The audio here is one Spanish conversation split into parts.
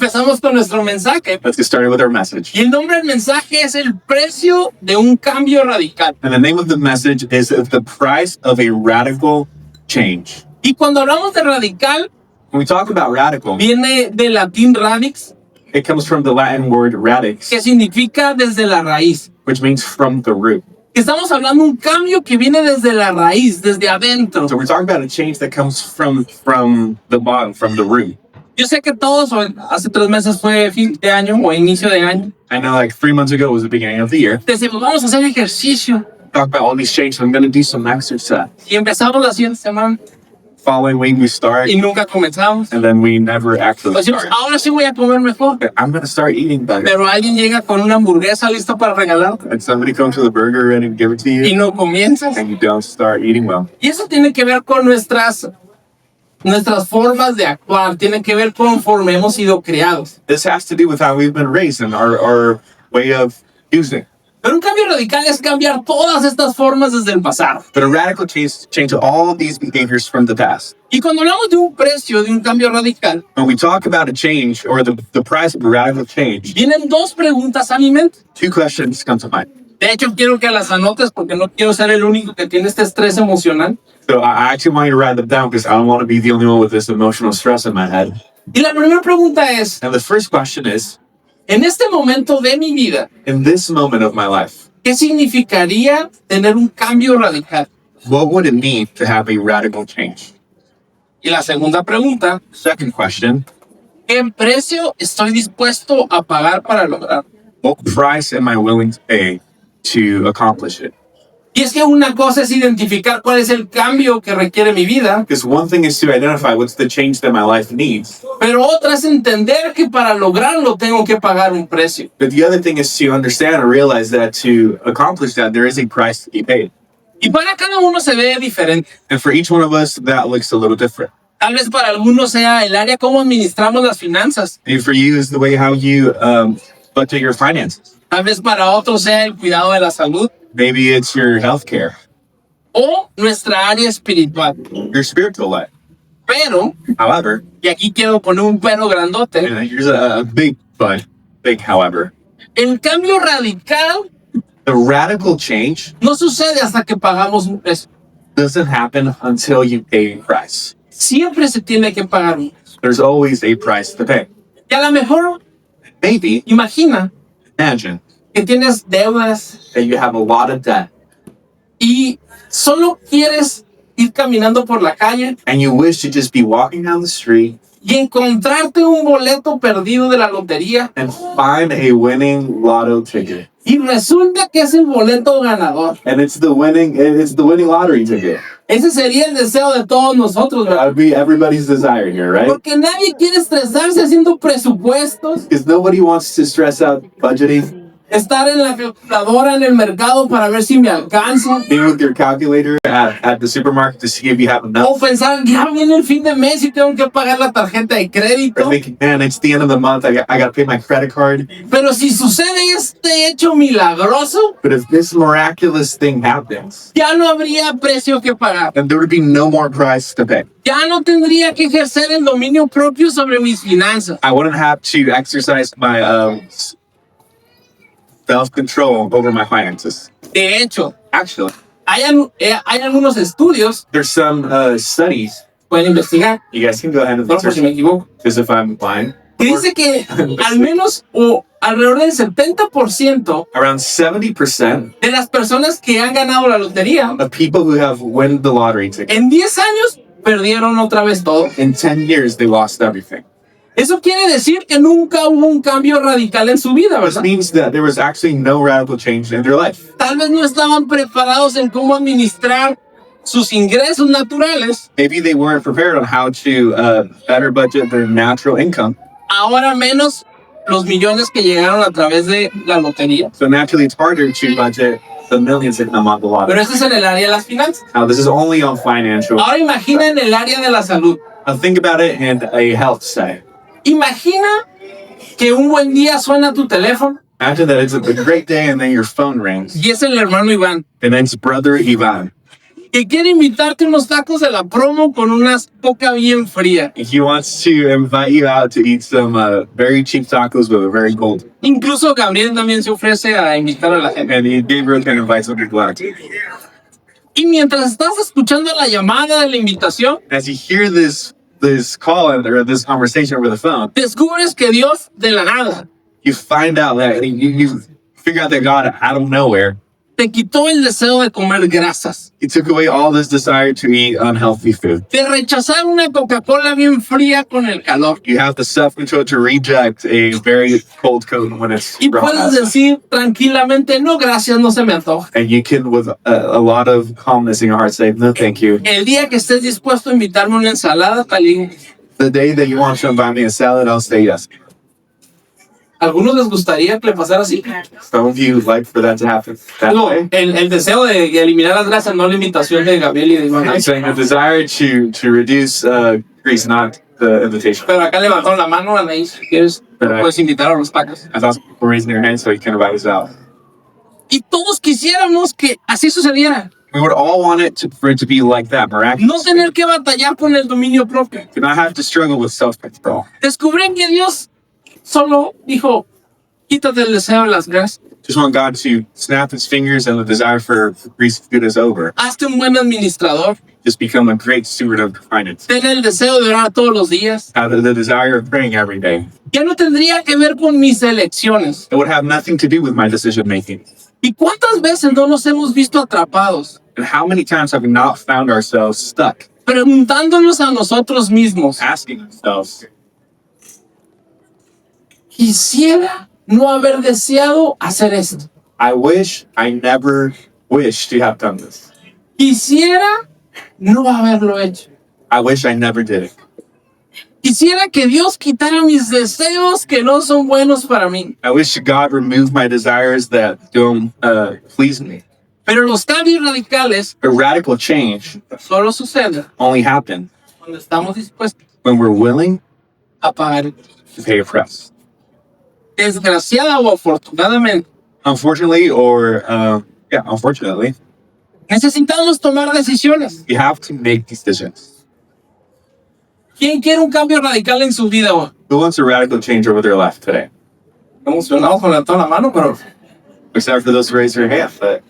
Empezamos con nuestro mensaje. Let's get started with our message. Y el nombre del mensaje es el precio de un cambio radical. And the name of the message is the price of a radical change. Y cuando hablamos de radical, When we talk about radical, viene del latín radix, it comes from the Latin word radix, que significa desde la raíz. which means from the root. Estamos hablando de un cambio que viene desde la raíz, desde adentro. So we're talking about a change that comes from the bottom, from the root. Yo sé que todos, hace 3 meses fue fin de año o inicio de año, I know like 3 months ago was the beginning of the year. decimos, vamos a hacer ejercicio. Talk about all these changes. I'm going to do some exercise. Y empezamos la siguiente semana Following week we start, y nunca comenzamos. and then we never actually Decimos, start. ahora sí voy a comer mejor. I'm going to start eating better. Pero alguien llega con una hamburguesa lista para regalarte And somebody comes with a burger ready to give it to y you, no comienzas. and you don't start eating well. Y eso tiene que ver con nuestras formas de actuar, tiene que ver conforme hemos sido criados. This has to do with how we've been raised and our way of using. Pero un cambio radical es cambiar todas estas formas desde el pasado. But a radical change all of these behaviors from the past. Y cuando hablamos de un precio de un cambio radical, When we talk about a change or the price of a radical change, vienen 2 preguntas a mi mente. 2 questions come to mind. De hecho, quiero que las anotes porque no quiero ser el único que tiene este estrés emocional. So I actually want you to write them down because I don't want to be the only one with this emotional stress in my head. Y la primera pregunta es, And the first question is, en este momento de mi vida, in this moment of my life, ¿qué significaría tener un cambio radical? what would it mean to have a radical change? Y la segunda pregunta, Second question, ¿qué precio estoy dispuesto a pagar para lograr? what price am I willing to pay to accomplish it? Y es que una cosa es identificar cuál es el cambio que requiere mi vida, Because one thing is to identify what's the change that my life needs. pero otra es entender que para lograrlo tengo que pagar un precio. But the other thing is to understand and realize that to accomplish that, there is a price to be paid. Y para cada uno se ve diferente. And for each one of us, that looks a little different. Tal vez para algunos sea el área cómo administramos las finanzas. And for you, is the way how you budget your finances. Tal vez para otros sea el cuidado de la salud Maybe it's your healthcare, o nuestra área espiritual. your spiritual life. Pero, However, y aquí quiero poner un pero grandote, here's a big but, big however. el cambio radical The radical change no sucede hasta que pagamos un precio. doesn't happen until you pay a price. Siempre se tiene que pagar un precio. There's always a price to pay. Y a lo mejor, Maybe, imagina imagine que tienes deudas that you have a lot of debt y solo quieres ir caminando por la calle and you wish to just be walking down the street y encontrarte un boleto perdido de la lotería and find a winning lotto ticket. y resulta que es el boleto ganador. And it's the winning lottery ticket. Ese sería el deseo de todos nosotros, That ¿verdad? would be everybody's desire here, right? Porque nadie quiere estresarse haciendo presupuestos, Because nobody wants to stress out budgeting, estar en la calculadora en el mercado para ver si me alcanza, being with your calculator at the supermarket to see if you have enough. o pensar, ya viene el fin de mes y tengo que pagar la tarjeta de Or crédito. thinking, man, it's the end of the month. I got to pay my credit card. Pero si sucede este hecho milagroso, But if this miraculous thing happens, ya no habría precio que pagar. then there would be no more price to pay. Ya no tendría que ejercer el dominio propio sobre mis finanzas. I wouldn't have to exercise my self-control over my finances. De hecho, Actually, hay algunos estudios, there's some studies. pueden investigar, You guys can go ahead and solo por si me equivoco, because if I'm lying, que dice que al menos o alrededor del 70% around 70% de las personas que han ganado la lotería of people who have won the lottery ticket, en 10 años perdieron otra vez todo. in 10 years, they lost everything. Eso quiere decir que nunca hubo un cambio radical en su vida, This ¿verdad? means that there was actually no radical change in their life. Tal vez no estaban preparados en cómo administrar sus ingresos naturales, Maybe they weren't prepared on how to better budget their natural income. ahora menos los millones que llegaron a través de la lotería. So naturally, it's harder to budget the millions that come on the lottery. Pero eso es en el área de las finanzas. Now, this is only on financial. Ahora imagina en el área de la salud. Now, think about it in a health setting. Imagina que un buen día suena tu teléfono Imagine that it's a great day and then your phone rings. y es el hermano Iván. And then it's brother Ivan. que quiere invitarte unos tacos de la promo con una coca bien fría. He wants to invite you out to eat some very cheap tacos with a very cold. Incluso Gabriel también se ofrece a invitar a la gente. And Gabriel can invite some people out. Y mientras estás escuchando la llamada de la invitación, As you hear this call or this conversation over the phone, descubres que Dios de la nada you find out that you figure out that God out of nowhere, te quitó el deseo de comer grasas, He took away all this desire to eat unhealthy food. de rechazar una Coca-Cola bien fría con el calor. You have the self-control to reject a very cold Coke when it's Y raw. puedes decir tranquilamente, no, gracias, no se me antoja. And you can, with a lot of calmness in your heart, say, no, thank you. El día que estés dispuesto a invitarme una ensalada, Talín, The day that you want to buy me a salad, I'll say yes. ¿a algunos les gustaría que le pasara así? Some of you like for that to happen that No, way. el deseo de eliminar las grasas, no la invitación de Gabriel y de Iván. I'm saying the desire to reduce grease, not the invitation. Pero acá levantaron la mano, Anaís, si quieres, Pero- puedes invitar a los tacos. I thought people were raising their hands so you can invite us out. Y todos quisiéramos que así sucediera. We would all want it for it to be like that, No miraculous. tener que batallar con el dominio propio. Do not have to struggle with self-control. Descubrí que Dios solo dijo, quítate el deseo de las grasas. Just want God to snap His fingers and the desire for grease food is over. Hazte un buen administrador. Just become a great steward of finance. Ten el deseo de orar todos los días. Have the desire of praying every day. Ya no tendría que ver con mis elecciones. It would have nothing to do with my decision making. ¿Y cuántas veces no nos hemos visto atrapados? And how many times have we not found ourselves stuck, Preguntándonos a nosotros mismos, asking ourselves, quisiera no haber deseado hacer esto. I wish I never wished to have done this. Quisiera no haberlo hecho. I wish I never did it. Quisiera que Dios quitara mis deseos que no son buenos para mí. I wish God removed my desires that don't please me. Pero los cambios radicales A radical change solo suceden only happen cuando estamos dispuestos when we're willing a pagar el precio. to pay a price. Desgraciada o afortunadamente, Unfortunately, unfortunately, necesitamos tomar decisiones. you have to make decisions. ¿Quién quiere un cambio radical en su vida hoy? Who wants a radical change over their life today? Emocionados con toda la mano, Except for those who raise their hand, but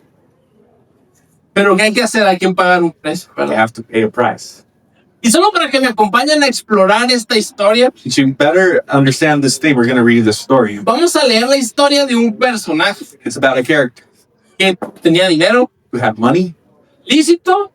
pero ¿qué hay que hacer? Hay que pagar un precio, they ¿verdad? have to pay a price. Y solo para que me acompañen a explorar esta historia, To better understand this thing, we're going to read the story. vamos a leer la historia de un personaje It's about a character que tenía dinero who had money, lícito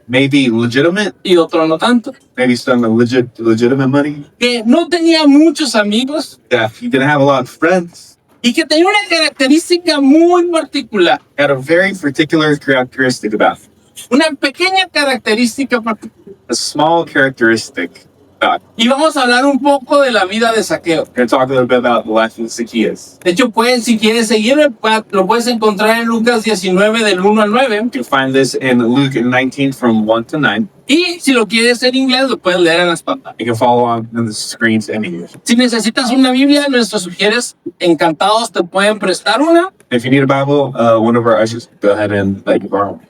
maybe legitimate, y otro no tanto, maybe some legitimate money, que no tenía muchos amigos that he didn't have a lot of friends, y que tenía una característica muy particular, had a very particular characteristic about him. una pequeña característica particular. A small characteristic about him. Y vamos a hablar un poco de la vida de Saqueo. We're going to talk a little bit about the life of Zacchaeus. De hecho, si quieres seguirme, lo puedes encontrar en Lucas 19 del 1 al 9. You can find this in Luke 19 from 1 to 9. Y si lo quieres en inglés, lo puedes leer en las pantallas. You can follow on the screens in English. Si necesitas una Biblia, nuestros sugieres encantados te pueden prestar una. If you need a Bible, one of our ushers, go ahead and borrow one.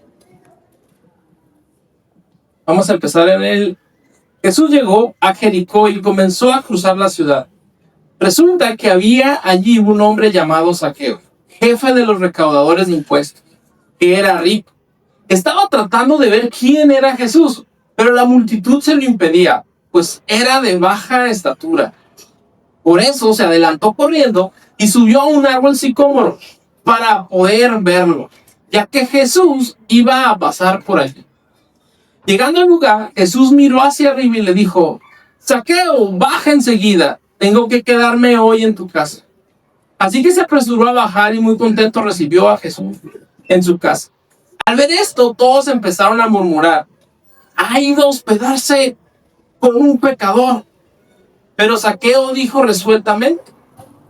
Vamos a empezar en el... Jesús llegó a Jericó y comenzó a cruzar la ciudad. Resulta que había allí un hombre llamado Saqueo, jefe de los recaudadores de impuestos, que era rico. Estaba tratando de ver quién era Jesús, pero la multitud se lo impedía, pues era de baja estatura. Por eso se adelantó corriendo y subió a un árbol sicómoro para poder verlo, ya que Jesús iba a pasar por allí. Llegando al lugar, Jesús miró hacia arriba y le dijo: Saqueo, baja enseguida, tengo que quedarme hoy en tu casa. Así que se apresuró a bajar y muy contento recibió a Jesús en su casa. Al ver esto, todos empezaron a murmurar: ha ido a hospedarse con un pecador. Pero Saqueo dijo resueltamente: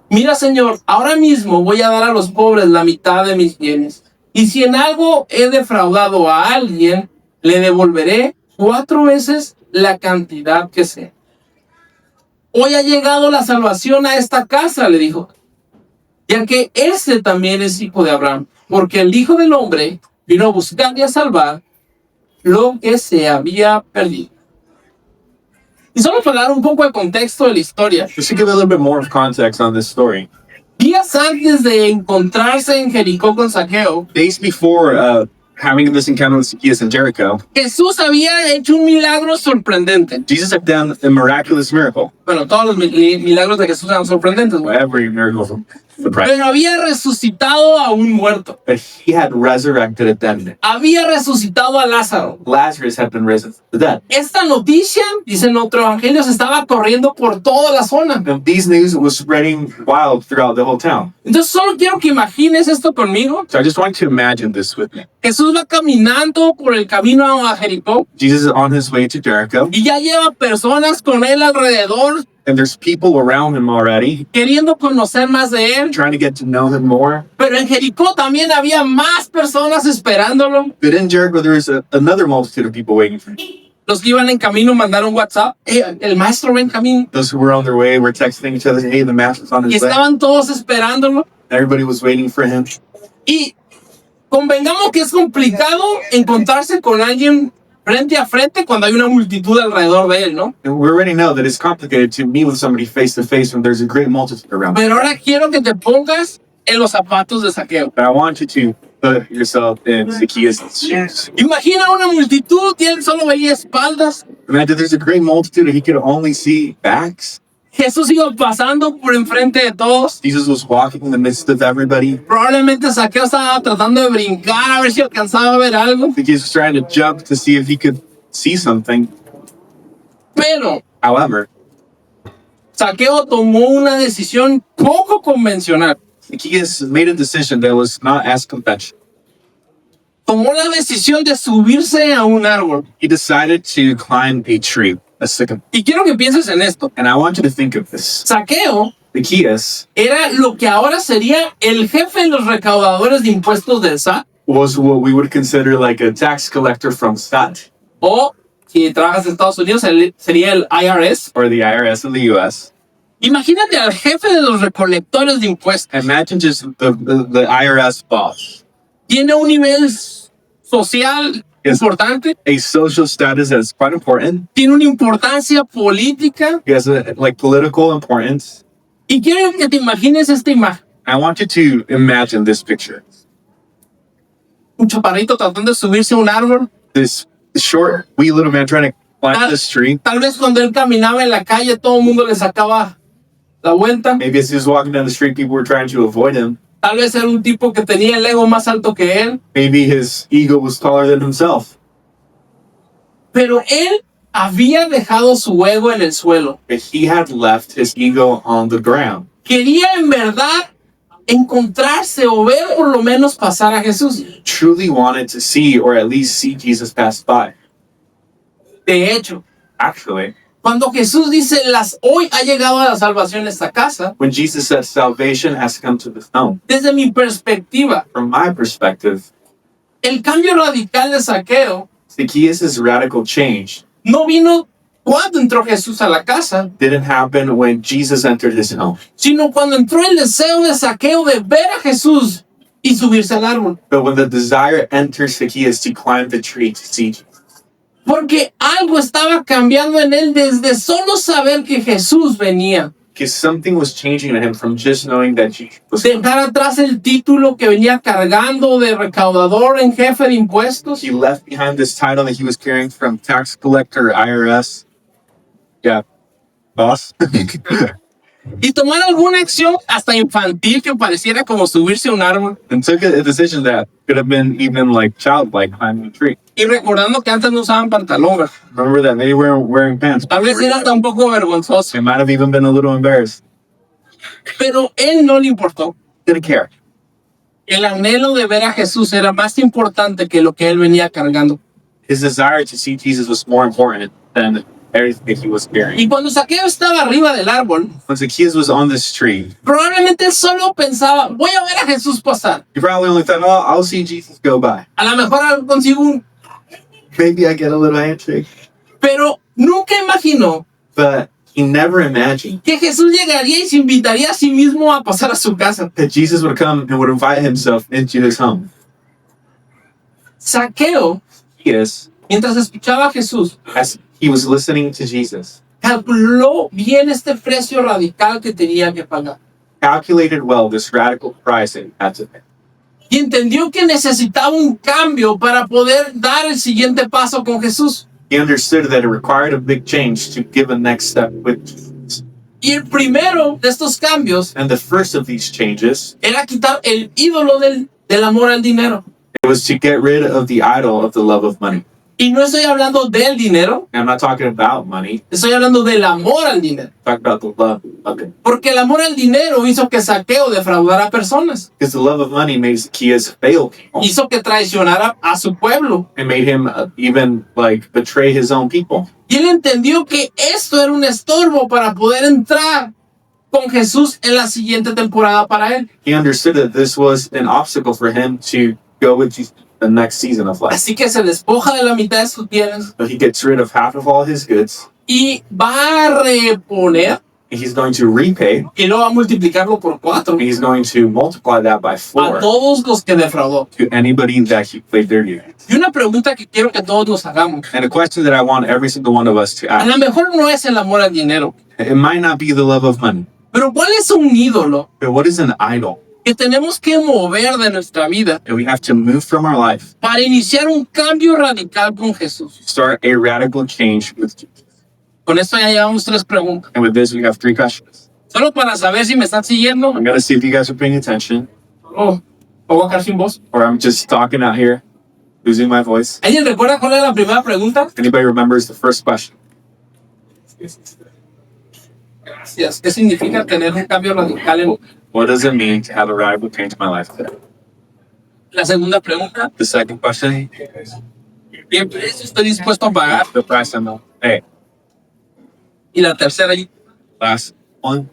mira, Señor, ahora mismo voy a dar a los pobres la mitad de mis bienes. Y si en algo he defraudado a alguien, le devolveré 4 veces la cantidad que sea. Hoy ha llegado la salvación a esta casa, le dijo, ya que este también es hijo de Abraham, porque el Hijo del Hombre vino a buscar y a salvar lo que se había perdido. Y solo para dar un poco de contexto de la historia, Just to give a little bit more of context on this story. días antes de encontrarse en Jericó con Zaqueo, Days before having this encounter with Zacchaeus in Jericho, Jesús había hecho un milagro sorprendente. Jesus had done a miraculous miracle. Bueno, todos los milagros de Jesús eran sorprendentes, güey. Every miracle from the Christ. Pero había resucitado a un muerto. But he had resurrected a dead man. Había resucitado a Lázaro. Lazarus had been risen from the dead. Esta noticia, dice en otro evangelio, se estaba corriendo por toda la zona. And these news was spreading wild throughout the whole town. Entonces solo quiero que imagines esto conmigo. So I just want you to imagine this with me. Jesús va caminando por el camino a Jericó Jesus is on his way to Jericho, y ya lleva personas con él alrededor and there's people around him already queriendo conocer más de él. trying to get to know him more. Pero en Jericó también había más personas esperándolo. But in Jericho, there was another multitude of people waiting for him. Los que iban en camino mandaron WhatsApp. El maestro va en camino. Those who were on their way were texting each other, hey, the master's on Y his way. estaban todos esperándolo. Everybody was waiting for him. Y convengamos que es complicado encontrarse con alguien frente a frente cuando hay una multitud alrededor de él, ¿no? And we already know that it's complicated to meet with somebody face to face when there's a great multitude around. Pero ahora quiero que te pongas en los zapatos de Zaqueo. But I want you to put yourself in Zacchaeus' shoes. Imagina una multitud y él solo veía espaldas. Imagine there's a great multitude and he could only see backs. Jesús iba pasando por enfrente de todos. Jesus was walking in the midst of everybody. Probablemente Zaqueo estaba tratando de brincar a ver si alcanzaba a ver algo. Zacchaeus was trying to jump to see if he could see something. Pero However, Zaqueo tomó una decisión poco convencional. Zacchaeus made a decision that was not as conventional. Tomó la decisión de subirse a un árbol. He decided to climb a tree, a sycamore. Y quiero que pienses en esto. And I want you to think of this. Zaqueo Zacchaeus era lo que ahora sería el jefe de los recaudadores de impuestos del SAT. was what we would consider like a tax collector from SAT, O, si trabajas en Estados Unidos, sería el IRS. or the IRS in the US. Imagínate al jefe de los recolectores de impuestos. Imagine just the IRS boss. Tiene un nivel social Yes. importante. A social status that's quite important. Tiene una importancia política. He has like political importance. Y quiero que te imagines esta imagen. I want you to imagine this picture. Un chaparrito tratando de subirse a un árbol. This short, wee little man trying to climb this tree. Tal vez cuando él caminaba en la calle, todo el mundo le sacaba la vuelta. Maybe as he was walking down the street, people were trying to avoid him. Tal vez era un tipo que tenía el ego más alto que él. Maybe his ego was taller than himself. Pero él había dejado su ego en el suelo. But he had left his ego on the ground. Quería en verdad encontrarse o ver por lo menos pasar a Jesús. Truly wanted to see, or at least see Jesus pass by. De hecho, Actually, cuando Jesús dice, hoy ha llegado la salvación a esta casa, when Jesus said salvation has come to this home, desde mi perspectiva, from my perspective, el cambio radical de Zaqueo Zacchaeus' radical change no vino cuando entró Jesús a la casa, didn't happen when Jesus entered his home, sino cuando entró el deseo de Zaqueo de ver a Jesús y subirse al árbol. but when the desire enters Zacchaeus to climb the tree to see Jesus. Porque algo estaba cambiando en él desde solo saber que Jesús venía. Because something was changing in him from just knowing that Jesus was Dejar atrás el título que venía cargando de recaudador en jefe de impuestos. He left behind this title that he was carrying from tax collector, IRS. Yeah, boss. Y tomar alguna acción hasta infantil que pareciera como subirse a un árbol. And took a decision that could have been even like childlike, climbing a tree. Y recordando que antes no usaban pantalón, ¿verdad? Remember that they were wearing pants. Tal vez era hasta un poco vergonzoso. They might have even been a little embarrassed. Pero él no le importó. Didn't care. El anhelo de ver a Jesús era más importante que lo que él venía cargando. His desire to see Jesus was more important than everything he was carrying. Y cuando Zaqueo estaba arriba del árbol, When Zacchaeus was on this tree, probablemente él solo pensaba, voy a ver a Jesús pasar. he probably only thought, oh, I'll see Jesus go by. A lo mejor consigo un... Maybe I get a little handshake. Pero nunca imaginó But he never imagined que Jesús llegaría y se invitaría a sí mismo a pasar a su casa. that Jesus would come and would invite himself into his home. Zaqueo Zacchaeus mientras escuchaba a Jesús, as he was listening to Jesus, calculó bien este precio radical que tenía que pagar. calculated well this radical price that he had to pay. Y entendió que necesitaba un cambio para poder dar el siguiente paso con Jesús. He understood that it required a big change to give a next step with Jesus. Y el primero de estos cambios And the first of these changes, era quitar el ídolo del amor al dinero. it was to get rid of the idol of the love of money. Y no estoy hablando del dinero, And I'm not talking about money, estoy hablando del amor al dinero. I'm talking about the love of it. Porque el amor al dinero hizo que Saqueo defraudara a personas. Because the love of money made Zacchaeus fail people. Hizo que traicionara a su pueblo. It made him even like betray his own people. Y él entendió que esto era un estorbo para poder entrar con Jesús en la siguiente temporada para él. He understood that this was an obstacle for him to go with Jesus the next season of life. Así que se despoja de la mitad de sus bienes So he gets rid of half of all his goods. y va a reponer And he's going to repay. y luego va a multiplicarlo por 4 And he's going to multiply that by a 4 todos los que defraudó. to anybody that he played dirty against. Y una pregunta que quiero que todos nos hagamos. And a question that I want every single one of us to A ask. lo mejor no es el amor al dinero, It might not be the love of money, pero ¿cuál es un ídolo but what is an idol que tenemos que mover de nuestra vida that we have to move from our life para iniciar un cambio radical con Jesús? to start a radical change with Jesus? Con esto ya llevamos 3 preguntas. And with this, we have 3 questions. Solo para saber si me están siguiendo I'm going to see if you guys are paying attention, o voy a quedar sin voz. or I'm just talking out here, losing my voice. ¿Alguien recuerda cuál era la primera pregunta? Anybody remembers the first question? Gracias. ¿Qué significa tener un cambio radical en What does it mean to have a radical change in my life today? la segunda pregunta? The second question, ¿Qué precio estoy dispuesto a pagar? the price I'm not. Hey, Y la tercera last one.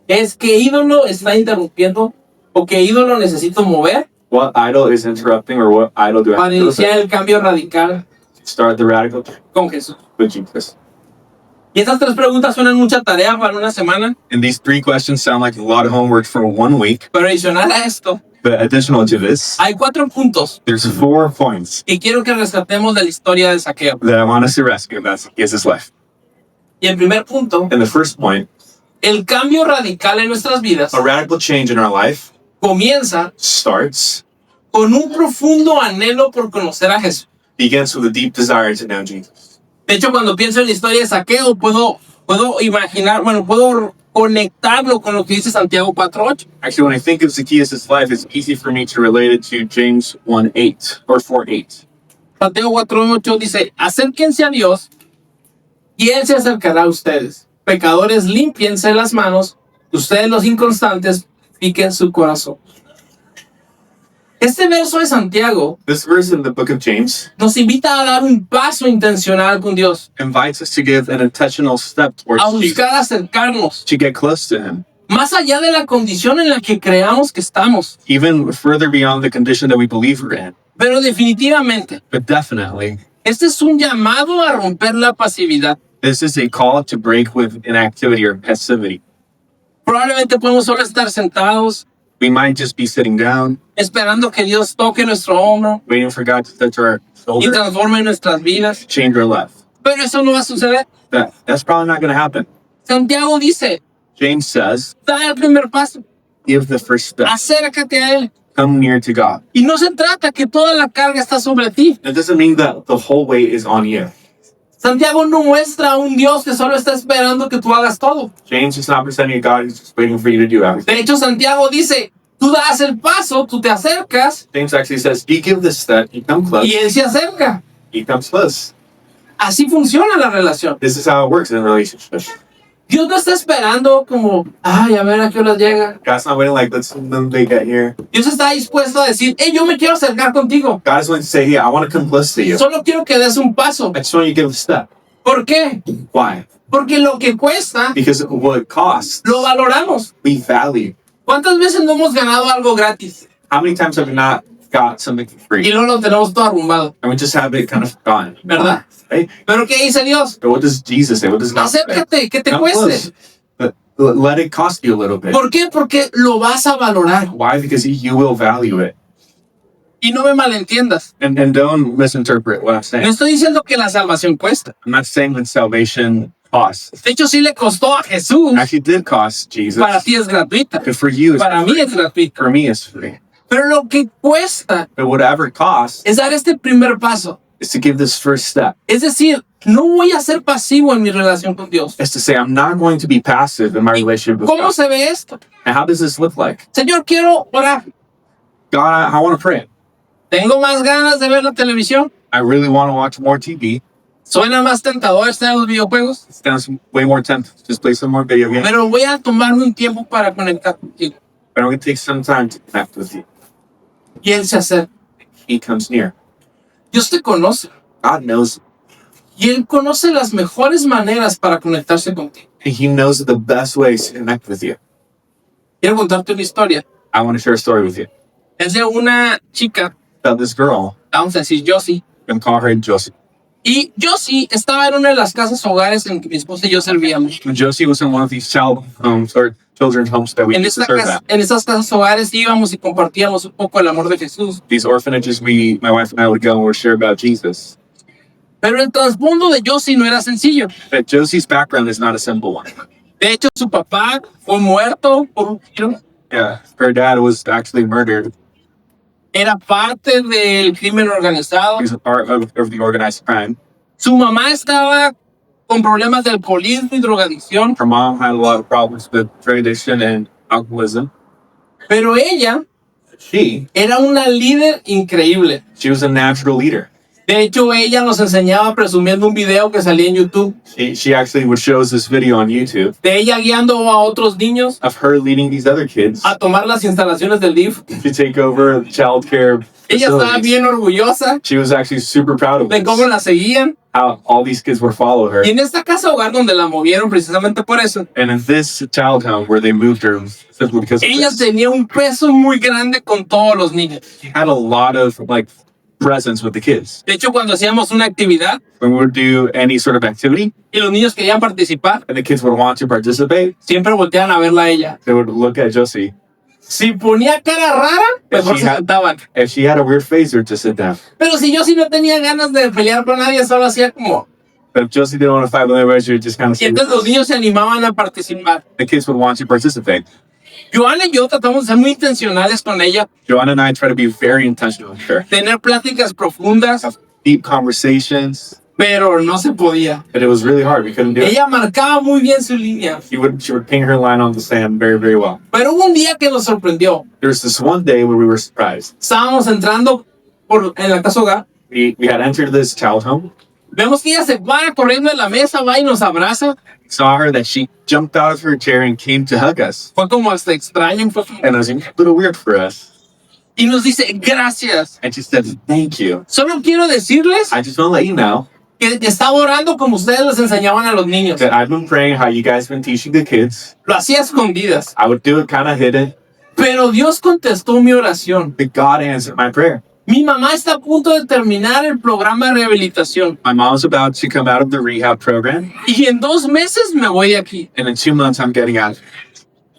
es ¿qué ídolo está interrumpiendo o qué ídolo necesito mover What idol is interrupting, or what idol do I para have to iniciar el cambio radical start the radical change con Jesús? with Jesus? Y estas 3 preguntas suenan mucha tarea para una semana, And these 3 questions sound like a lot of homework for 1 week. pero adicional a esto, But additional to this, hay 4 puntos there's 4 points que quiero que rescatemos de la historia de Saqueo. that I want us to rescue about Zacchaeus' life. Y el primer punto, And the first point, el cambio radical en nuestras vidas a radical change in our life comienza starts, con un profundo anhelo por conocer a Jesús. begins with a deep desire to know Jesus. De hecho, cuando pienso en la historia de Saqueo, puedo imaginar, puedo conectarlo con lo que dice Santiago 4:8. Actually, when I think of Zacchaeus' life, it's easy for me to relate it to James 1:8 or 4:8. Santiago 4:8 dice, acérquense a Dios y Él se acercará a ustedes. Pecadores, límpiense las manos, ustedes los inconstantes, piquen su corazón. Este verso de Santiago This verse in the book of James nos invita a dar un paso intencional con Dios, invites us to give an intentional step towards a Jesus, buscar acercarnos, to get close to Him, más allá de la condición en la que creamos que estamos. even further beyond the condition that we believe we're in. Pero definitivamente, But definitely, este es un llamado a romper la pasividad. this is a call to break with inactivity or passivity. Probablemente podemos solo estar sentados, We might just be sitting down, esperando que Dios toque nuestro hombro waiting for God to touch our y shoulder, transforme nuestras vidas. change our life. Pero eso no va a suceder. That's probably not going to happen. Santiago dice, James says, da el primer paso, give the first step. acércate a Él. Come near to God. Y no se trata que toda la carga está sobre ti. It doesn't mean that the whole weight is on you. Santiago no muestra a un Dios que solo está esperando que tú hagas todo. James is not presenting a God who's just waiting for you to do everything. De hecho, Santiago dice, tú das el paso, tú te acercas James actually says, you give this step, you come close, y Él se acerca. he comes close. Así funciona la relación. This is how it works in a relationship. Dios no está esperando como, ay, a ver a qué hora llega. God's not waiting like, let's them they get here. Dios está dispuesto a decir, hey, yo me quiero acercar contigo. God is willing to say, yeah, I want to come close to you. Solo quiero que des un paso. I just want you to give a step. ¿Por qué? Why? Porque lo que cuesta, Because what it costs, lo valoramos. we value. ¿Cuántas veces no hemos ganado algo gratis? How many times have we not got something for Y free? luego lo tenemos todo arrumbado, And we just have it kind of gone. ¿verdad? Right? Pero ¿qué dice Dios? But what does Jesus say? What does God say? Acércate, que te Come cueste. close. But let it cost you a little bit. ¿Por qué? Porque lo vas a valorar. Why? Because you will value it. Y no me malentiendas. And don't misinterpret what I'm No saying. estoy diciendo que la salvación cuesta. I'm not saying that salvation costs. De hecho, sí le costó a Jesús. Actually, it did cost Jesus. Para ti es gratuita. But for you, it's Para mí es gratuita. for me, it's free. Pero lo que cuesta But whatever it costs es dar este primer paso. is to give this first step. Es decir, no voy a ser pasivo en mi relación con Dios. Is to say, I'm not going to be passive in my relationship with ¿Cómo God. se ve esto? And how does this look like? Señor, quiero orar. God, I want to pray. Tengo más ganas de ver la televisión. I really want to watch more TV. Suena más tentador estar en los videojuegos. It sounds way more tempting to just play some more video games. Pero voy a tomarme un tiempo para conectar contigo. But I'm going to take some time to connect with you. Y Él se acerca. He comes near. Dios te conoce. God knows. Y Él conoce las mejores maneras para conectarse contigo. And He knows the best ways to connect with you. Quiero contarte una historia. I want to share a story with you Es de una chica, about this girl. vamos a decir Josie. I'm going to call her Josie. Y Josie estaba en una de las casas hogares en que mi esposa y yo servíamos. And Josie was in one of these child homes or children's homes that we En, used to esta serve casa, at. en esas casas hogares íbamos y compartíamos un poco el amor de Jesús. These orphanages, my wife and I would go and we'd share about Jesus. Pero el trasfondo de Josie no era sencillo. But Josie's background is not a simple one. De hecho, su papá fue muerto por un tiro. Yeah, her dad was actually murdered. Era parte del crimen organizado. He was a part of the organized crime. Su mamá estaba con problemas de alcoholismo y drogadicción. Her mom had a lot of problems with drug addiction and alcoholism. Pero ella She era una líder increíble. was a natural leader. De hecho, ella nos enseñaba presumiendo un video que salía en YouTube She actually would show us this video on YouTube de ella guiando a otros niños of her leading these other kids a tomar las instalaciones del DIF. to take over child care Ella estaba facilities. bien orgullosa She was actually super proud of de cómo this, la seguían. how all these kids would follow her. Y en esta casa hogar donde la movieron precisamente por eso, And in this child home where they moved her simply because of ella this, tenía un peso muy grande con todos los niños. she had a lot of presence with the kids. De hecho, cuando hacíamos una actividad When we would do any sort of activity y los niños querían participar, and the kids would want to participate, siempre volteaban a verla a ella. they would look at Josie. Si ponía cara rara, mejor Sí, se ja- sentaban. If she had a weird face, or to sit down. Pero si yo sí no tenía ganas de pelear con nadie, solo hacía como... But if Josie didn't want to fight with anybody, she would just kind of Y say, entonces los niños se animaban a participar. the kids would want to participate. Joana y yo tratamos de ser muy intencionales con ella, Joanna and I try to be very intentional with her. tener pláticas profundas, Have deep conversations, pero no se podía. but it was really hard. We couldn't do it. Ella marcaba muy bien su línea. She would ping her line on the sand very, very well. Pero hubo un día que nos sorprendió. There was this one day where we were surprised. Estábamos entrando en la casa hogar. We had entered this child home. Vemos que ella se para corriendo en la mesa, va y nos abraza. Saw her that she jumped out of her chair and came to hug us. Fue como hasta extraño. Fue como- And it was a little weird for us. Y nos dice, gracias. And she said, thank you. Solo quiero decirles I just want to let you know que estaba orando como ustedes les enseñaban a los niños. that I've been praying how you guys been teaching the kids. Lo hacía a escondidas. I would do it kind of hidden, Pero Dios contestó mi oración. but God answered my prayer. Mi mamá está a punto de terminar el programa de rehabilitación. My mom's about to come out of the rehab program, Y en 2 meses me voy de aquí. and in 2 months I'm getting out.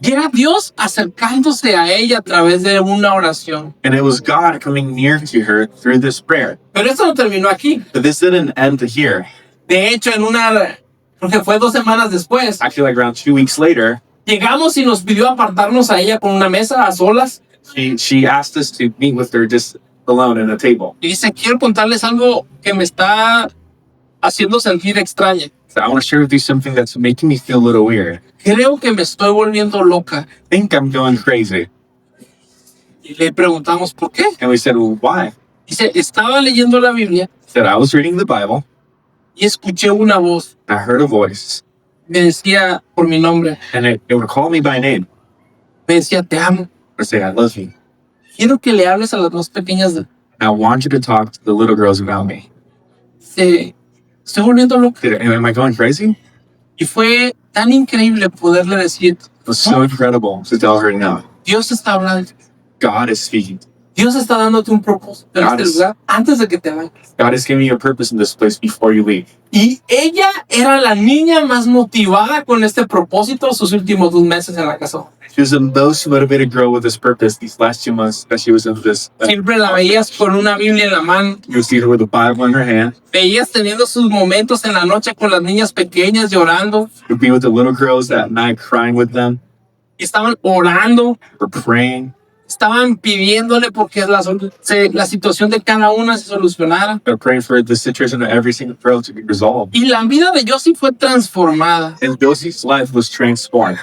Y era Dios acercándose a ella a través de una oración. And it was God coming near to her through this prayer. Pero esto no terminó aquí. But this didn't end here. De hecho, creo que fue 2 semanas después, Actually, like around 2 weeks later, llegamos y nos pidió apartarnos a ella con una mesa a solas. she asked us to meet with her just alone at a table. Y dice, quiero contarles algo que me está haciendo sentir extraña. So I want to share with you something that's making me feel a little weird. Creo que me estoy volviendo loca. I think I'm going crazy. Y le preguntamos, ¿por qué? And we said, well, why? Dice, estaba leyendo la Biblia Said I was reading the Bible. y escuché una voz. I heard a voice, Me decía por mi nombre. and it would call me by name Me decía, te amo. or say, I love you. Quiero que le hables a las dos pequeñas. I want you to talk to the little girls about me. Estoy volviendo loca. Am I going crazy? Y fue tan increíble poderle decir, It was so incredible to tell her, no, Dios está hablando. God is speaking. Dios está dándote un propósito en God este is- lugar antes de que te vayas. God is giving you a purpose in this place before you leave. Y ella era la niña más motivada con este propósito sus últimos 2 meses en la casa. She was the most motivated girl with this purpose these last 2 months that she was in this. Siempre la veías con una Biblia en la mano. You would see her with a Bible in her hand. Veías teniendo sus momentos en la noche con las niñas pequeñas llorando. Would be with the little girls that night, crying with them, Y estaban orando, or praying, estaban pidiéndole porque la situación de cada una se solucionara. or praying for the situation of every single girl to be resolved. Y la vida de Josie fue transformada. And Josie's life was transformed.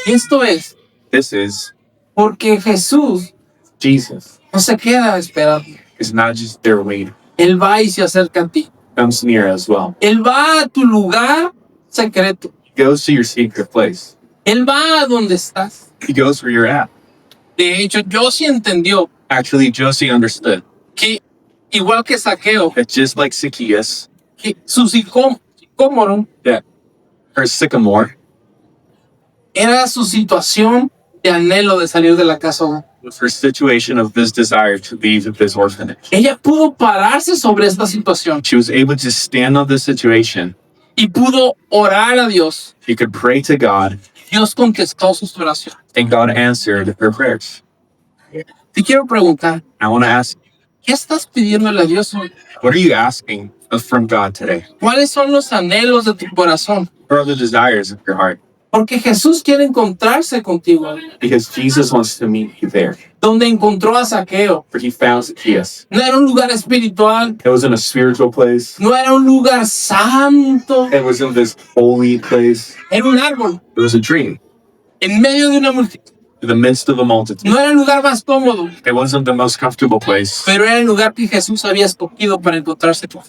Esto es This is porque Jesús Jesus. no se queda esperando. Is not just there waiting. Él va y se acerca a ti. Comes near as well. Él va a tu lugar secreto. He goes to your secret place. Él va a donde estás. He goes where you're at. De hecho, Josie entendió Actually, Josie understood que, igual que Saqueo, that just like Zacchaeus, que su sicómoro that her sycamore era su situación de anhelo de salir de la casa. was her situation of this desire to leave this orphanage. Ella pudo pararse sobre esta situación She was able to stand on this situation. y pudo orar a Dios. She could pray to God, Dios contestó sus oraciones. and God answered her prayers. Te quiero preguntar, I want to ask, ¿qué estás pidiéndole a Dios hoy? what are you asking from God today? ¿Cuáles son los anhelos de tu corazón? What are the desires of your heart? Porque Jesús quiere encontrarse contigo. Because Jesus wants to meet you there. Donde encontró a Saqueo. For he found Zacchaeus. No era un lugar espiritual. It was in a spiritual place. No era un lugar santo. It was in this holy place. Era un árbol. It was a tree En medio de una multitud. in the midst of a multitude. No era el lugar más cómodo. It wasn't the most comfortable place, Pero era el lugar que Jesús había escogido para encontrarse con.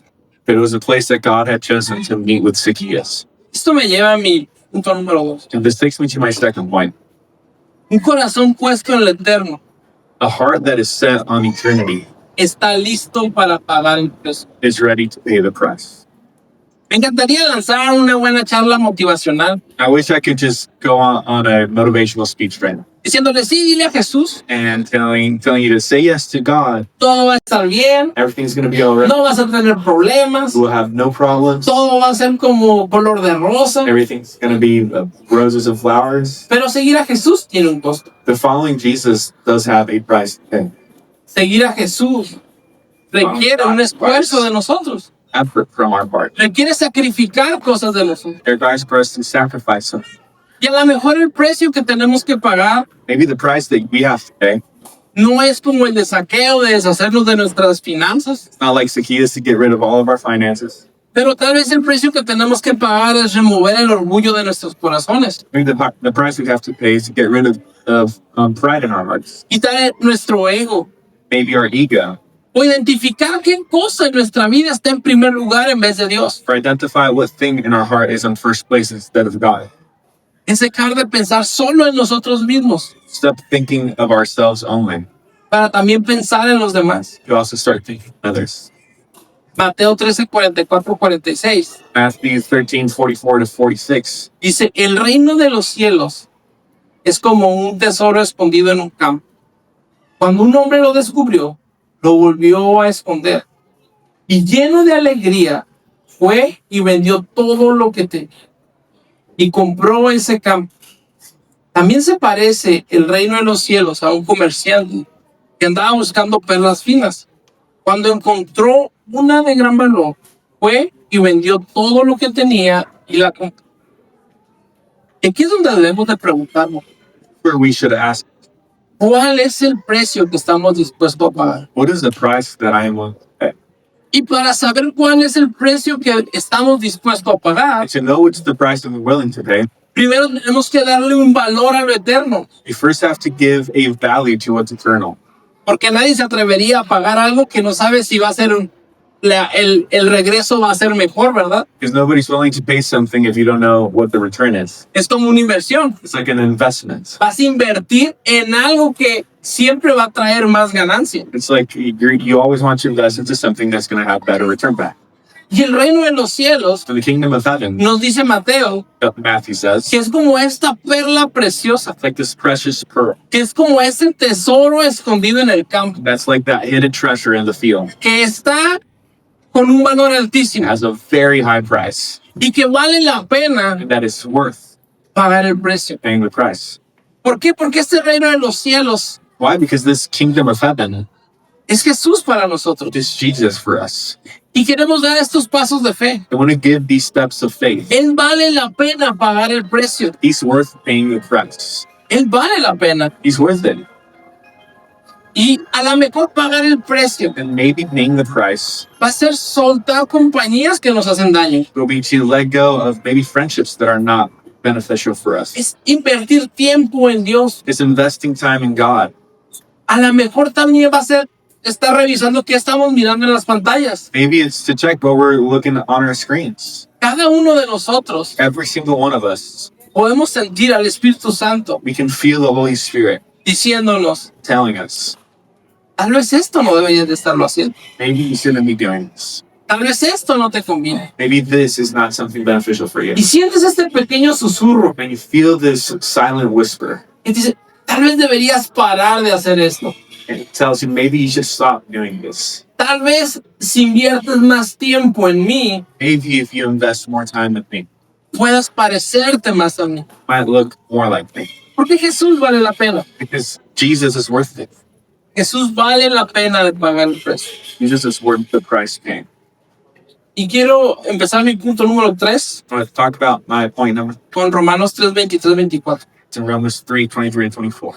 but it was a place that God had chosen to meet with Zacchaeus. Esto me lleva a mi punto número 2. And this takes me to my second point. Un corazón puesto en lo eterno A heart that is set on eternity está listo para pagar el precio. is ready to pay the price. Me encantaría lanzar una buena charla motivacional I wish I could just go on a motivational speech right now diciéndole, sí, dile a Jesús, and telling you to say yes to God. todo va a estar bien, Everything's going to be all right. no vas a tener problemas, We'll have no problems. todo va a ser como color de rosa. Everything's going to be roses and flowers. Pero seguir a Jesús tiene un costo. The following Jesus does have a price to pay. Seguir a Jesús requiere un esfuerzo de nosotros. Effort from our part. Requiere sacrificar cosas de nosotros. It requires for us to sacrifice something. Y a lo mejor el precio que tenemos que pagar Maybe the price that we have to pay. no es como el de Saqueo, de deshacernos de nuestras finanzas. It's not like Zacchaeus to get rid of all of our finances. Pero tal vez el precio que tenemos que pagar es remover el orgullo de nuestros corazones. Maybe the price we have to pay is to get rid of pride in our hearts. Quitar nuestro ego. Maybe our ego. O identificar qué cosa en nuestra vida está en primer lugar en vez de Dios. For identify what thing in our heart is in first place instead of God. Es dejar de pensar solo en nosotros mismos Stop thinking of ourselves only. para también pensar en los demás. You also start thinking of others. Mateo 13, 44, 46. Matthew 13:44-46. Dice, el reino de los cielos es como un tesoro escondido en un campo. Cuando un hombre lo descubrió, lo volvió a esconder. Y lleno de alegría, fue y vendió todo lo que tenía. Y compró ese campo. También se parece el reino de los cielos a un comerciante que andaba buscando perlas finas. Cuando encontró una de gran valor, fue y vendió todo lo que tenía y la compró. Y aquí es donde debemos de preguntarnos, Where we should ask, ¿cuál es el precio que estamos dispuestos a pagar? what is the price that I am willing to pay? Y para saber cuál es el precio que estamos dispuestos a pagar, And to know what's the price that we're willing to pay, primero tenemos que darle un valor a lo eterno. you first have to give a value to what's eternal. Porque nadie se atrevería a pagar algo que no sabe si va a ser el regreso va a ser mejor, ¿verdad? Because nobody's willing to pay something if you don't know what the return is. Es como una inversión. It's like an investment. Vas a invertir en algo que siempre va a traer más ganancia. It's like you always want to invest into something that's going to have better return back. Y el reino de los cielos, For the kingdom of heaven, nos dice Mateo, Matthew says, que es como esta perla preciosa, it's like this precious pearl. que es como ese tesoro escondido en el campo, That's like that hidden treasure in the field. que está con un valor It altísimo has a very high price, y que vale la pena and that is worth pagar el precio. paying the price. ¿Por qué? Porque este reino de los cielos Why? Because this kingdom of heaven es Jesús para nosotros is Jesus for us. y queremos dar estos pasos de fe. I want to give these steps of faith. Él vale la pena pagar el precio. He's worth paying the price. Él vale la pena. He's worth it. Y a lo mejor pagar el precio And maybe paying the price va a ser soltar compañías que nos hacen daño. will be to let go of maybe friendships that are not beneficial for us. Es invertir tiempo en Dios. It's investing time in God. A lo mejor también va a ser estar revisando qué estamos mirando en las pantallas. Maybe it's to check what we're looking on our screens. Cada uno de nosotros Every single one of us, podemos sentir al Espíritu Santo we can feel the Holy Spirit diciéndonos, telling us, tal vez esto no deberías de estarlo haciendo. maybe you shouldn't be doing this. Tal vez esto no te conviene. Maybe this is not something beneficial for you. Y sientes este pequeño susurro And you feel this silent whisper. que te dice, tal vez deberías parar de hacer esto. And it tells you maybe you should stop doing this. Tal vez si inviertes más tiempo en mí, Maybe if you invest more time with me, puedas parecerte más a mí. might look more like me. Porque Jesús vale la pena. Because Jesus is worth it. Jesús vale la pena de pagar el precio. Jesus is worth the price paying. Y quiero empezar mi punto número 3 I want to talk about my point number. con Romanos 3, 23, 24. It's in Romans 3, 23 and 24.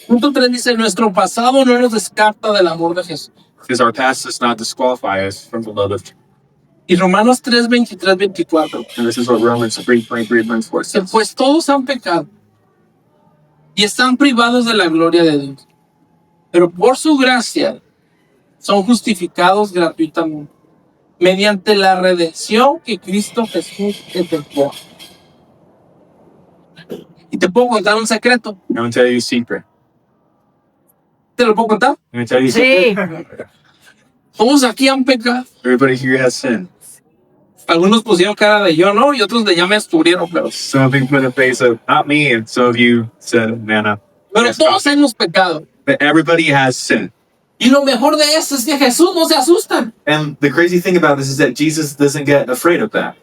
Punto 3 dice, nuestro pasado no nos descarta del amor de Jesús. Because our past does not disqualify us from the love of Jesus. Y Romanos 3, 23, 24. And this is what Romans 3, 23 and 24 Dice, says. pues todos han pecado y están privados de la gloria de Dios. Pero por su gracia son justificados gratuitamente mediante la redención que Cristo Jesús efectuó. Y te puedo contar un secreto. I'm going to tell you a secret. ¿Te lo puedo contar? I'm going to tell you a secret. Todos aquí han pecado. Everybody here has sinned. Algunos pusieron cara de yo no y otros de ya me descubrieron, pero Some of you put a face of not me, and some of you said, man, yes, todos hemos pecado. but everybody has sinned. Y lo mejor de eso es que Jesús no se asusta. And the crazy thing about this is that Jesus doesn't get afraid of that.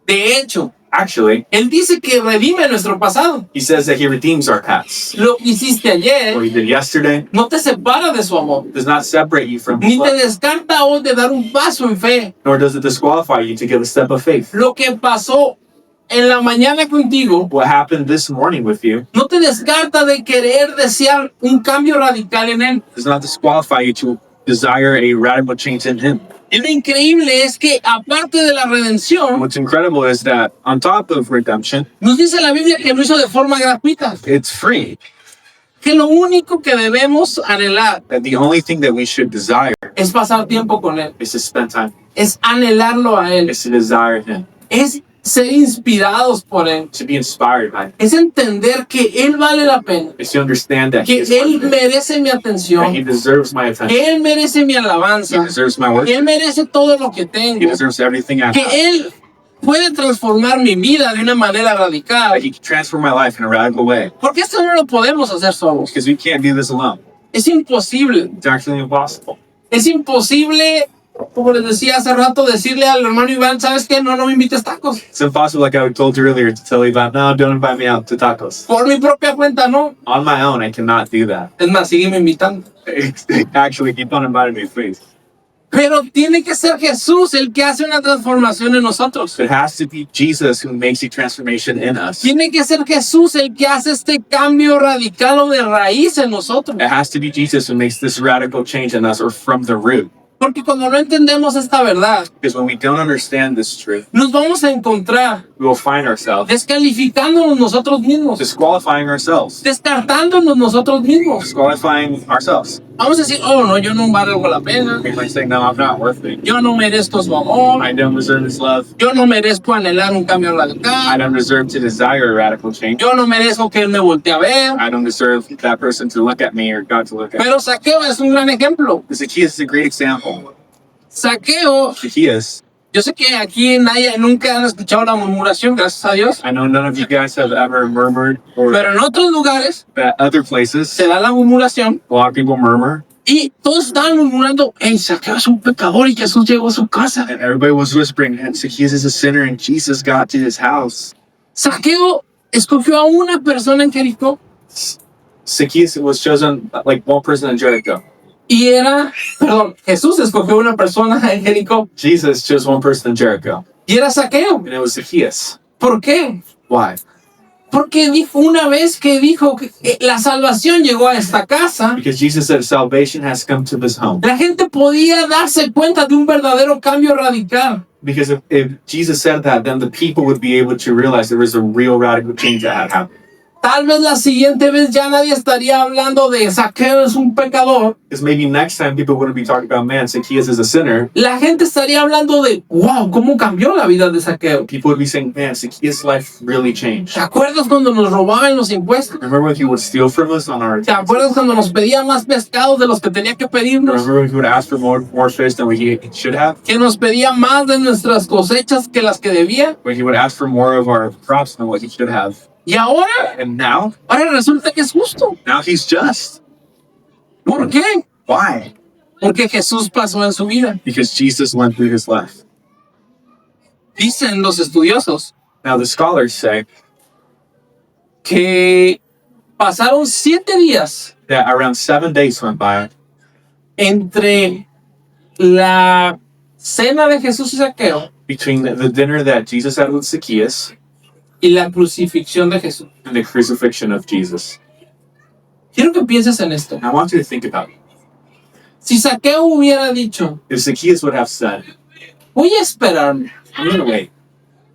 De hecho, Actually, Él dice que redime nuestro pasado. he says that he redeems our past. Lo que hiciste What ayer he did yesterday no te separa de su amor. does not separate you from his Ni te love, descarta hoy de dar un paso en fe. nor does it disqualify you to give a step of faith. Lo que pasó en la mañana contigo What happened this morning with you no te descarta de querer desear un cambio radical en Él. does not disqualify you to desire a radical change in him. Y lo increíble es que aparte de la redención, What's incredible is that on top of redemption, nos dice la Biblia que lo hizo de forma gratuita. it's free. Que lo único que debemos anhelar That the only thing that we should desire es pasar tiempo con Él. is to spend time, Es anhelarlo a Él. is to desire him, Es ser inspirados por Él. to be inspired by him, Es entender que Él vale la pena. is to understand that he Que is Él worth it, merece mi that he atención. deserves my attention, Que Él merece mi he alabanza. deserves my Que worship, Él merece todo lo que he tengo. deserves everything I Que have, Él puede transformar mi vida de una manera that radical. he can transform my life in a radical way. Porque esto no lo podemos hacer solos. Because we can't do this alone. Es imposible. It's actually impossible. Es imposible, como les decía hace rato, decirle al hermano Iván, ¿sabes qué? No me invites tacos. It's impossible, like I told you earlier, to tell Ivan, no, don't invite me out to tacos. Por mi propia cuenta, no. On my own, I cannot do that. Es más, sígueme invitando. Actually, keep on inviting me, please. Pero tiene que ser Jesús el que hace una transformación en nosotros. It has to be Jesus who makes a transformation in us. Tiene que ser Jesús el que hace este cambio radical o de raíz en nosotros. It has to be Jesus who makes this radical change in us, or from the root. Porque cuando no entendemos esta verdad, Because when we don't understand this truth, nos vamos a encontrar we will find ourselves descalificándonos nosotros mismos, disqualifying ourselves. descartándonos nosotros mismos. Disqualifying ourselves. Vamos a decir, oh no, yo no valgo la pena, We might say, no, I'm not worth it. yo no merezco su amor, I don't deserve this love. yo no merezco anhelar un cambio I radical, don't deserve to desire a radical change. yo no merezco que él me voltee a ver. I don't deserve that person to look at me or God to look at me. Pero Saqueo es un gran ejemplo. Zacchaeus is a great example. Saqueo, Zacchaeus. yo sé que aquí nadie nunca han escuchado la murmuración, gracias a Dios, I know none of you guys have ever murmured, or pero en otros lugares at other places, se da la murmuración a lot of people murmur, y todos estaban murmurando, hey, Saqueo es un pecador y Jesús llegó a su casa. and everybody was whispering, and Zacchaeus is a sinner, and Jesus got to his house. Saqueo escogió a una persona en Jericó Zacchaeus was chosen like one person in Jericho. y Jesús escogió a una persona en Jericó Jesus chose one person in Jericho, y era Saqueo. and it was Zacchaeus. ¿Por qué? Why? Porque dijo una vez que dijo que la salvación llegó a esta casa, Because Jesus said salvation has come to this home. la gente podía darse cuenta de un verdadero cambio radical. Because if Jesus said that, then the people would be able to realize there was a real radical change that had happened. Tal vez la siguiente vez ya nadie estaría hablando de Saqueo es un pecador. Because maybe next time people wouldn't be talking about, man, Zacchaeus is a sinner. La gente estaría hablando de, wow, cómo cambió la vida de Saqueo. People would be saying, man, Zacchaeus' life really changed. ¿Te acuerdas cuando nos robaban los impuestos? Remember when he would steal from us on our ¿Te acuerdas cuando nos pedía más pescados de los que tenía que pedirnos? Remember when he would ask for more fish than he should have? Que nos pedía más de nuestras cosechas que las que debía. When he would ask for more of our crops than what he should have. Y ahora And now resulta que es justo. he's just. ¿Por qué? Why? Porque Jesús pasó en su vida. Because Jesus went through his life. Dicen los estudiosos Now the scholars say que pasaron 7 días that around 7 days went by entre la cena de Jesús y Saqueo between the dinner that Jesus had with Zacchaeus y la crucifixión de Jesús. and the crucifixion of Jesus. Quiero que pienses en esto. I want you to think about it. Si Saqueo hubiera dicho, If Zacchaeus would have said, voy a esperarme, I'm going to wait.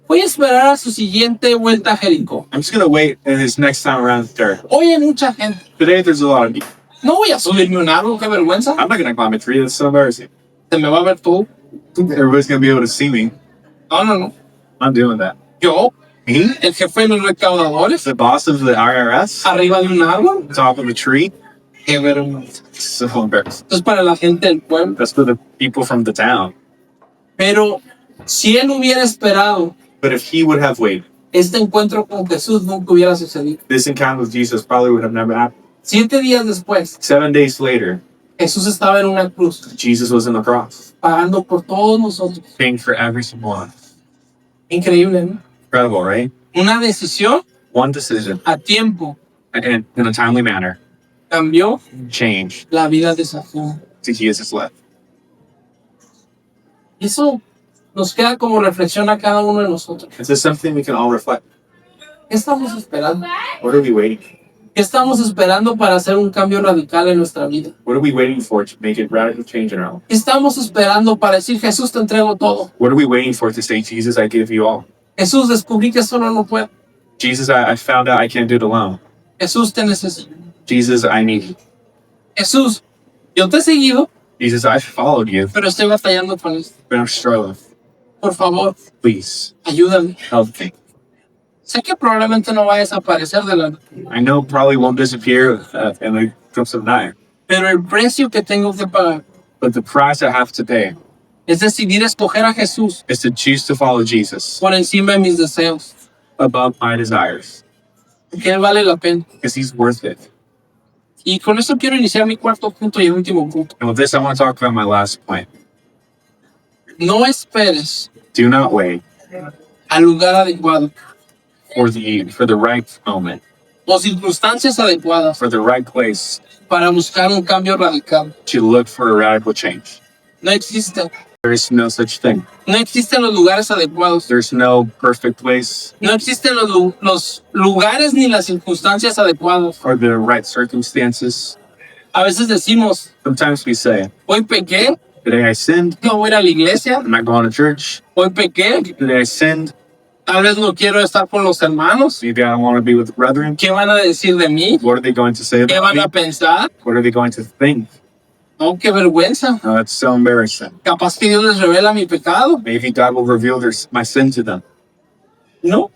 voy a esperar a su siguiente vuelta a Jericó. I'm just going to wait in his next time around there. Hoy hay mucha gente. Today there's a lot of people. No voy a subirme un árbol, qué vergüenza. I'm not going to climb a tree. That's so embarrassing. Se me va a ver tú. Everybody's going to be able to see me. No. I'm doing that. Yo, Me? el jefe de los recaudadores, The boss of the IRS? arriba de un árbol. Top of the tree? Qué vergüenza. So embarrassing. Esto es para la gente del pueblo. That's for the people from the town. Pero si él hubiera esperado, But if he would have waited, este encuentro con Jesús nunca hubiera sucedido. this encounter with Jesus probably would have never happened. 7 días después, 7 days later, Jesús estaba en una cruz, Jesus was in the cross, pagando por todos nosotros. paying for every single one. Increíble, ¿no? Incredible, right? Una decisión One decision, a tiempo and in a timely manner, cambió changed la vida de Saqueo. Zacchaeus' life. Eso nos queda como reflexión a cada uno de nosotros. Is this something we can all reflect? ¿Qué estamos esperando? What are we waiting for? ¿Qué estamos esperando para hacer un cambio radical en nuestra vida? What are we waiting for to make a radical change in our life? ¿Qué estamos esperando para decir, Jesús, te entrego todo? What are we waiting for to say, Jesus, I give you all? Jesús, descubrí que solo no puedo. Jesus, I found out I can't do it alone. Jesús, te necesito. Jesus, I need you. Jesús, yo te he seguido, Jesus, I followed you, pero estoy batallando con esto. but I'm struggling. Por favor, Please, ayúdame. help me. Sé que probablemente no va a desaparecer de la... I know probably won't disappear in the glimpse of an eye, Pero el precio que tengo que pagar but the price I have to pay es decidir escoger a Jesús is to choose to follow Jesus por encima de mis deseos. above my desires, Que Él vale la pena. because he's worth it. Y con esto quiero iniciar mi cuarto punto y el último punto. And with this, I want to talk about my last point. No esperes Do not wait al lugar adecuado for the right moment, o circunstancias adecuadas for the right place para buscar un cambio radical. to look for a radical change. No existe. There is no such thing. No existen los lugares adecuados. There's no perfect place No existen los lugares ni las circunstancias adecuadas. or the right circumstances. A veces decimos, Sometimes we say, hoy pequé, today I sinned, no voy a ir a la iglesia. I'm not going to church. Hoy pequé, Today I sinned, tal vez no quiero estar con los hermanos. maybe I don't want to be with the brethren. ¿Qué van a decir de mí? What are they going to say ¿Qué about van me? a pensar? What are they going to think? No, qué vergüenza. Oh, that's so embarrassing. Capaz que Dios les revela mi pecado. Maybe God will reveal my sin to them. No.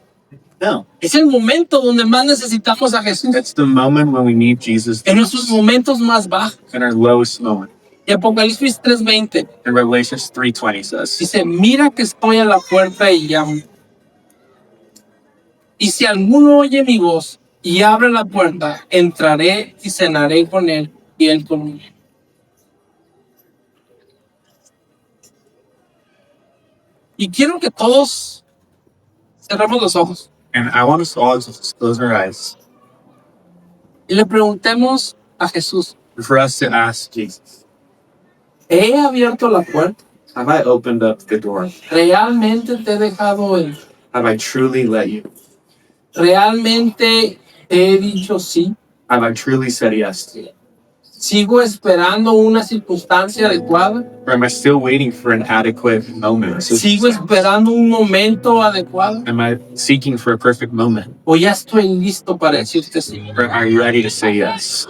No. Es el momento donde más necesitamos a Jesús. It's the moment when we need Jesus En nuestros momentos más bajos. in our lowest moment. Y Apocalipsis 3:20 And Revelations 3:20 says, dice, mira que estoy a la puerta y llamo. Y si alguno oye mi voz y abre la puerta, entraré y cenaré con él y él conmigo. Y quiero que todos cerremos los ojos and I want us all to just close our eyes y le preguntemos a Jesús, for us to ask Jesus, ¿he abierto la puerta? have I opened up the door? ¿Realmente te he dejado ir? Have I truly let you? ¿Realmente te he dicho sí? Have I truly said yes to you? ¿Sigo esperando una circunstancia adecuada? Or am I still waiting for an adequate moment? ¿Sigo esperando un momento adecuado? Am I seeking for a perfect moment? ¿O ya estoy listo para decirte sí? Or am I ready to say yes?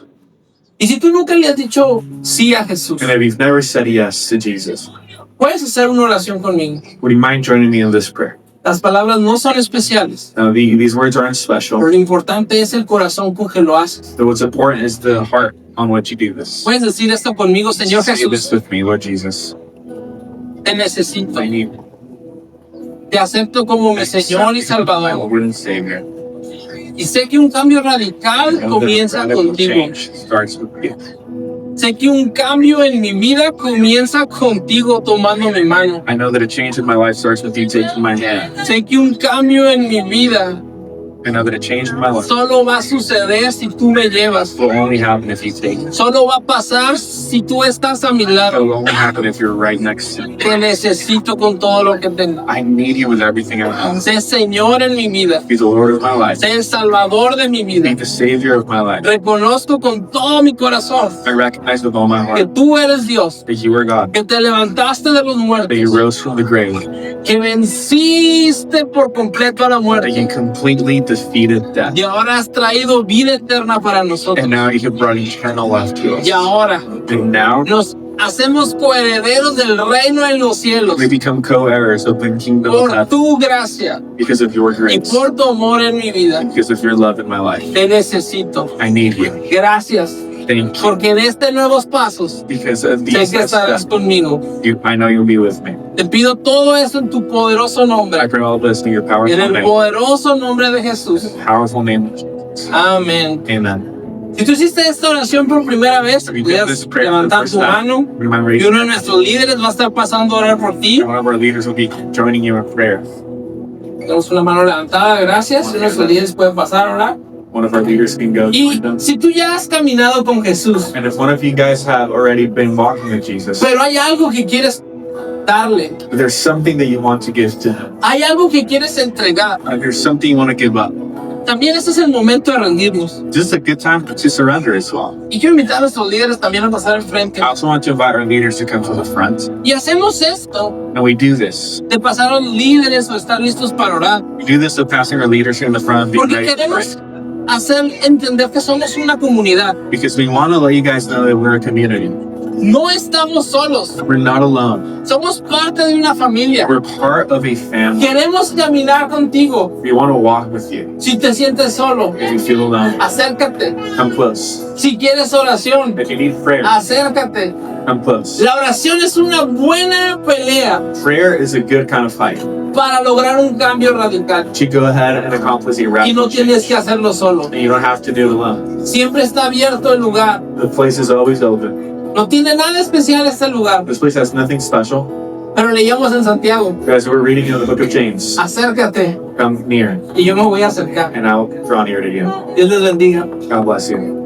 Y si tú nunca le has dicho sí a Jesús, And if you've never said yes to Jesus, puedes hacer una oración conmigo. would you mind joining me in this prayer? Las palabras no son especiales, Now, these words aren't special, pero lo importante es el corazón con que lo haces. but what's important is the heart on which you do this. Puedes decir esto conmigo, Señor Say Jesús, this with me, Lord Jesus. te necesito. I need Te acepto como mi Señor y my Salvador. Lord and Savior. Y sé que un cambio radical I know that comienza radical contigo. change starts with you. Sé que un cambio en mi vida comienza contigo tomando mi mano. I know that a change in my life starts with you taking my hand. Sé que un cambio en mi vida I know that a change in my life solo va a suceder si tú me llevas. will only happen if you take it. Solo va a pasar si tú estás a mi It lado. will only happen if you're right next to me. Te necesito con todo lo que tengo. I need you with everything I have. Sé Señor en mi vida. Be the Lord of my life. Sé el Salvador de mi vida. Be the Savior of my life. Reconozco con todo mi corazón I recognize with all my que heart tú eres Dios, that you are God, que te levantaste de los that you muertos, rose from the grave, que venciste por completo a la that muerte you completely defeated death. y ahora has traído vida eterna para nosotros. And now you have brought eternal life to us. Y ahora And now nos hacemos coherederos del reino en los cielos we become co-heirs of the kingdom of por heaven tu gracia because of your y grace, por tu amor en mi vida. because of your love in my life. Te necesito. I need you. Gracias, Thank you. porque en estos nuevos pasos Because of sé these que estarás steps, conmigo. I know you'll be with me. Te pido todo eso en tu poderoso I nombre, pray all this in your powerful en el name. poderoso nombre de Jesús. Powerful name of Jesus. Amén. Amen. Si tú hiciste esta oración por primera vez, If you did puedes this prayer for the levantar first tu time, mano remember y uno de nuestros líderes va a estar pasando a orar por ti. one of our leaders will be joining you in prayer. Tenemos una mano levantada, gracias. Y nuestros líderes pueden pasar a orar. One of our leaders can go Y join them. si tú ya has caminado con Jesús, And if one of you guys have already been walking with Jesus, pero hay algo que quieres darle, there's something that you want to give to him. hay algo que quieres entregar, There's something you want to give up. también este es el momento de rendirnos. This is a good time to surrender as well. Y quiero invitar a nuestros líderes también a pasar al frente. I also want to invite our leaders to come to the front. Y hacemos esto, And we do this. de pasar a los líderes o estar listos para orar. We do this of passing our leaders in the front, being Porque ready to queremos pray. hacer entender que somos una comunidad. Because we want to let you guys know that we're a community. No estamos solos, We're not alone. somos parte de una familia. We're part of a family. Queremos caminar contigo. We want to walk with you. Si te sientes solo, If you feel alone, acércate. come close. Si quieres oración, If you need prayer, acércate. come close. La oración es una buena pelea Prayer is a good kind of fight. para lograr un cambio radical. To go ahead and accomplish a Y radical no tienes change. que hacerlo solo. And you don't have to do it alone. Siempre está abierto el lugar. The place is always open. No tiene nada especial este lugar. This place has nothing special. Pero leíamos en Santiago. Guys, we're reading in the book of James. Acércate Come near, y yo me voy a acercar. and I'll draw near to you. Dios les bendiga. God bless you.